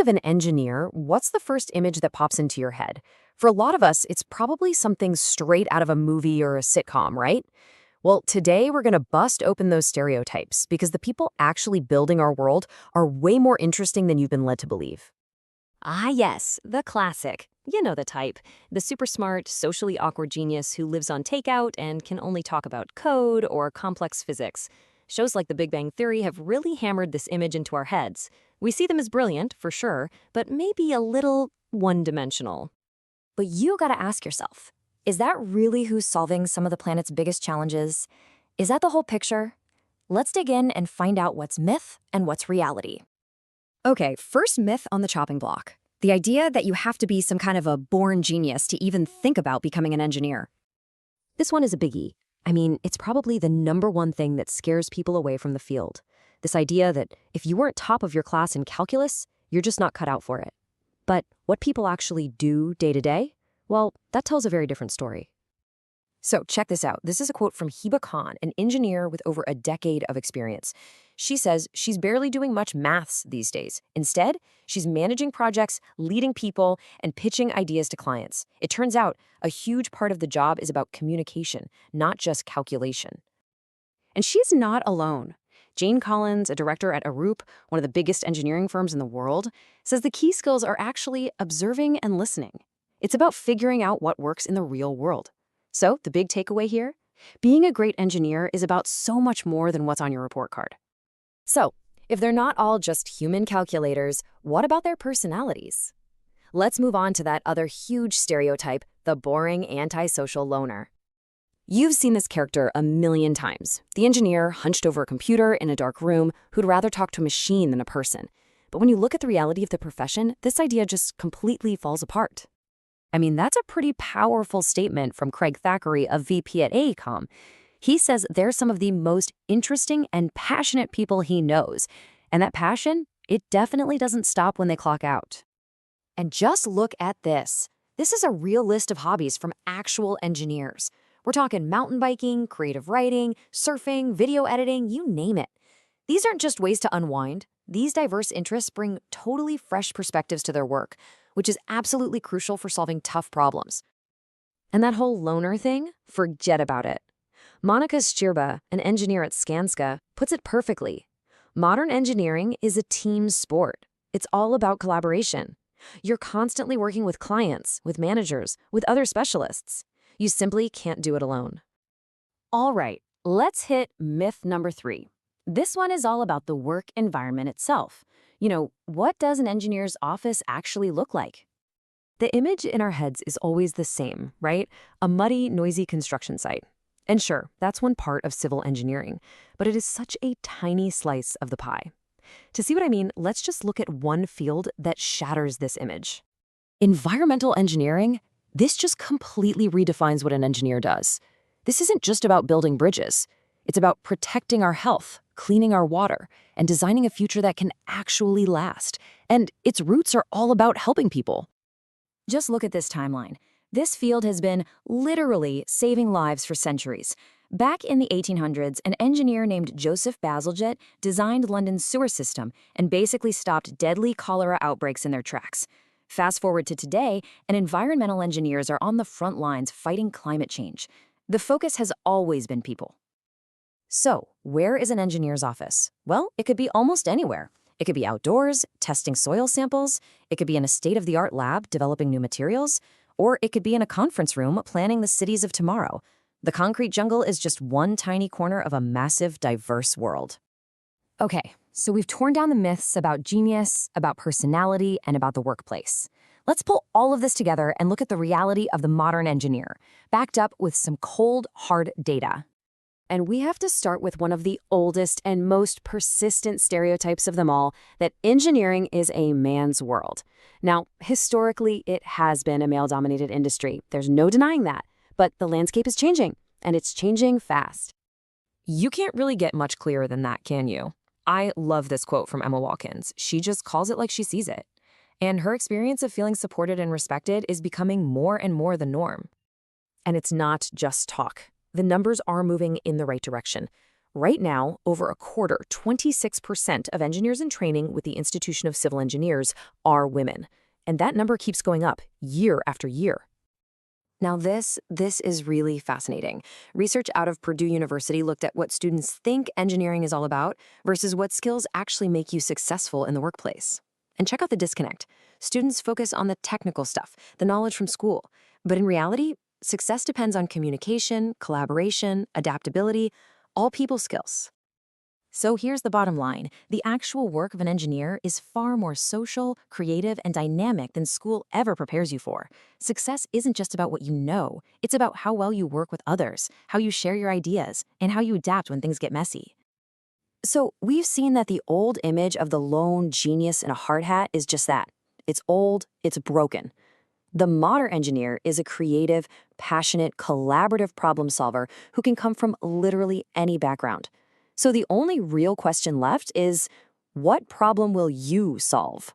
of an engineer, what's the first image that pops into your head? For a lot of us, it's probably something straight out of a movie or a sitcom, right? Well, today we're going to bust open those stereotypes because the people actually building our world are way more interesting than you've been led to believe. Ah, yes, the classic. You know the type. The super smart, socially awkward genius who lives on takeout and can only talk about code or complex physics. Shows like The Big Bang Theory have really hammered this image into our heads. We see them as brilliant, for sure, but maybe a little one-dimensional. But you gotta ask yourself, is that really who's solving some of the planet's biggest challenges? Is that the whole picture? Let's dig in and find out what's myth and what's reality. Okay, first myth on the chopping block. The idea that you have to be some kind of a born genius to even think about becoming an engineer. This one is a biggie. I mean, it's probably the #1 thing that scares people away from the field. This idea that if you weren't top of your class in calculus, you're just not cut out for it. But what people actually do day to day, well, that tells a very different story. So check this out. This is a quote from Hiba Khan, an engineer with over a decade of experience. She says she's barely doing much maths these days. Instead, she's managing projects, leading people, and pitching ideas to clients. It turns out a huge part of the job is about communication, not just calculation. And she's not alone. Jane Collins, a director at Arup, one of the biggest engineering firms in the world, says the key skills are actually observing and listening. It's about figuring out what works in the real world. So, the big takeaway here? Being a great engineer is about so much more than what's on your report card. So, if they're not all just human calculators, what about their personalities? Let's move on to that other huge stereotype, the boring antisocial loner. You've seen this character a million times. The engineer hunched over a computer in a dark room who'd rather talk to a machine than a person. But when you look at the reality of the profession, this idea just completely falls apart. I mean, that's a pretty powerful statement from Craig Thackeray, a VP at AECOM. He says they're some of the most interesting and passionate people he knows. And that passion, it definitely doesn't stop when they clock out. And just look at this. This is a real list of hobbies from actual engineers. We're talking mountain biking, creative writing, surfing, video editing, you name it. These aren't just ways to unwind. These diverse interests bring totally fresh perspectives to their work, which is absolutely crucial for solving tough problems. And that whole loner thing, forget about it. Monika Szczerba, an engineer at Skanska, puts it perfectly. Modern engineering is a team sport. It's all about collaboration. You're constantly working with clients, with managers, with other specialists. You simply can't do it alone. All right, let's hit myth number 3. This one is all about the work environment itself. You know, what does an engineer's office actually look like? The image in our heads is always the same, right? A muddy, noisy construction site. And sure, that's one part of civil engineering, but it is such a tiny slice of the pie. To see what I mean, let's just look at one field that shatters this image. Environmental engineering, this just completely redefines what an engineer does. This isn't just about building bridges. It's about protecting our health, cleaning our water, and designing a future that can actually last. And its roots are all about helping people. Just look at this timeline. This field has been literally saving lives for centuries. Back in the 1800s, an engineer named Joseph Bazalgette designed London's sewer system and basically stopped deadly cholera outbreaks in their tracks. Fast forward to today, and environmental engineers are on the front lines fighting climate change. The focus has always been people. So, where is an engineer's office? Well, it could be almost anywhere. It could be outdoors, testing soil samples. It could be in a state-of-the-art lab developing new materials. Or it could be in a conference room planning the cities of tomorrow. The concrete jungle is just one tiny corner of a massive, diverse world. Okay, so we've torn down the myths about genius, about personality, and about the workplace. Let's pull all of this together and look at the reality of the modern engineer, backed up with some cold, hard data. And we have to start with one of the oldest and most persistent stereotypes of them all, that engineering is a man's world. Now, historically, it has been a male-dominated industry. There's no denying that. But the landscape is changing, and it's changing fast. You can't really get much clearer than that, can you? I love this quote from Emma Watkins. She just calls it like she sees it. And her experience of feeling supported and respected is becoming more and more the norm. And it's not just talk. The numbers are moving in the right direction. Right now, over a quarter, 26% of engineers in training with the Institution of Civil Engineers are women. And that number keeps going up year after year. Now this is really fascinating. Research out of Purdue University looked at what students think engineering is all about versus what skills actually make you successful in the workplace. And check out the disconnect. Students focus on the technical stuff, the knowledge from school. But in reality, success depends on communication, collaboration, adaptability, all people skills. So here's the bottom line. The actual work of an engineer is far more social, creative, and dynamic than school ever prepares you for. Success isn't just about what you know. It's about how well you work with others, how you share your ideas, and how you adapt when things get messy. So we've seen that the old image of the lone genius in a hard hat is just that. It's old, it's broken. The modern engineer is a creative, passionate, collaborative problem solver who can come from literally any background. So the only real question left is, what problem will you solve?